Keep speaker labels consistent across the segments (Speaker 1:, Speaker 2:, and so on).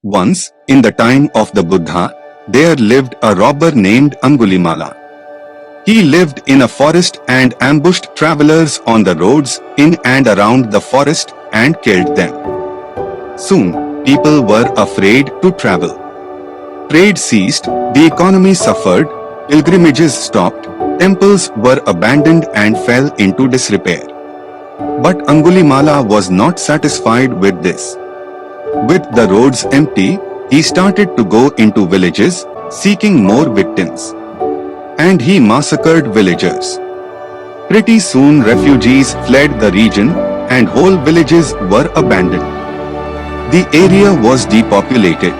Speaker 1: Once, in the time of the Buddha, there lived a robber named Angulimala. He lived in a forest and ambushed travelers on the roads in and around the forest and killed them. Soon, people were afraid to travel. Trade ceased, the economy suffered, pilgrimages stopped, temples were abandoned and fell into disrepair. But Angulimala was not satisfied with this. With the roads empty, he started to go into villages, seeking more victims. And he massacred villagers. Pretty soon refugees fled the region and whole villages were abandoned. The area was depopulated.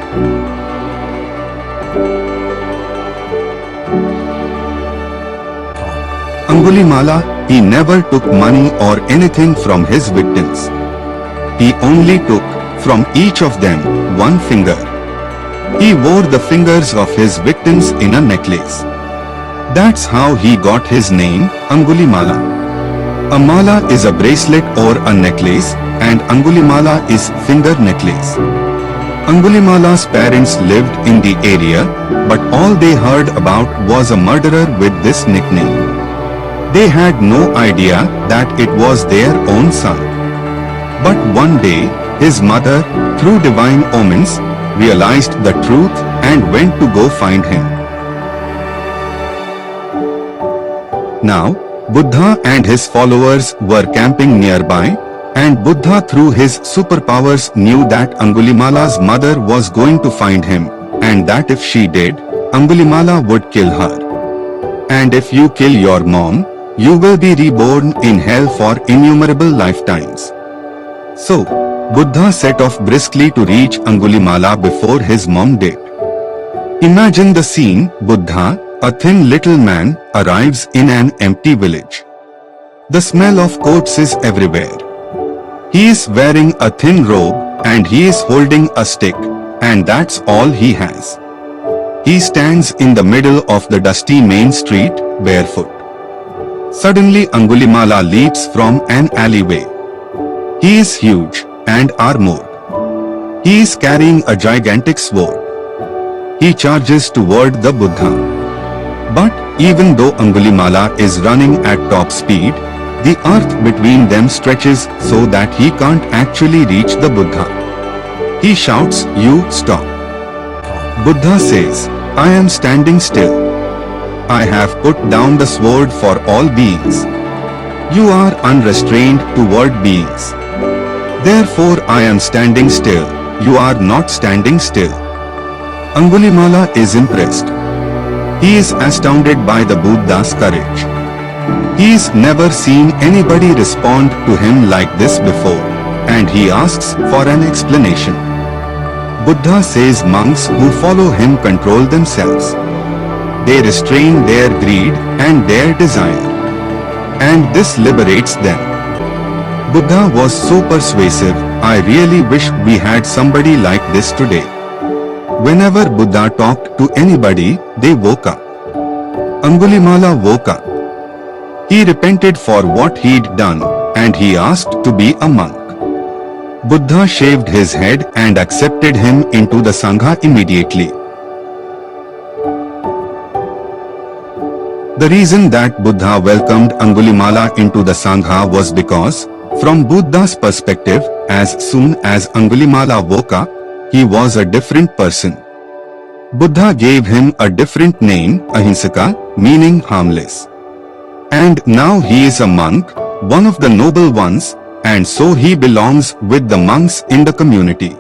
Speaker 1: Angulimala, he never took money or anything from his victims. He only took from each of them one finger. He wore the fingers of his victims in a necklace. That's how he got his name, Angulimala. A mala is a bracelet or a necklace, and Angulimala is finger necklace. Angulimala's parents lived in the area, but all they heard about was a murderer with this nickname. They had no idea that it was their own son. But one day, his mother, through divine omens, realized the truth and went to go find him. Now, Buddha and his followers were camping nearby, and Buddha through his superpowers knew that Angulimala's mother was going to find him, and that if she did, Angulimala would kill her. And if you kill your mom, you will be reborn in hell for innumerable lifetimes. So, Buddha set off briskly to reach Angulimala before his mom did. Imagine the scene. Buddha, a thin little man, arrives in an empty village. The smell of corpses everywhere. He is wearing a thin robe and he is holding a stick, and that's all he has. He stands in the middle of the dusty main street, barefoot. Suddenly Angulimala leaps from an alleyway. He is huge and armored. He is carrying a gigantic sword. He charges toward the Buddha. But even though Angulimala is running at top speed, the earth between them stretches so that he can't actually reach the Buddha. He shouts, "You stop." Buddha says, "I am standing still. I have put down the sword for all beings. You are unrestrained toward beings. Therefore I am standing still. You are not standing still." Angulimala is impressed. He is astounded by the Buddha's courage. He's never seen anybody respond to him like this before, and he asks for an explanation. Buddha says monks who follow him control themselves. They restrain their greed and their desire, and this liberates them. Buddha was so persuasive. I really wish we had somebody like this today. Whenever Buddha talked to anybody, they woke up. Angulimala woke up. He repented for what he'd done, and he asked to be a monk. Buddha shaved his head and accepted him into the Sangha immediately. The reason that Buddha welcomed Angulimala into the Sangha was because, from Buddha's perspective, as soon as Angulimala woke up, he was a different person. Buddha gave him a different name, Ahinsaka, meaning harmless. And now he is a monk, one of the noble ones, and so he belongs with the monks in the community.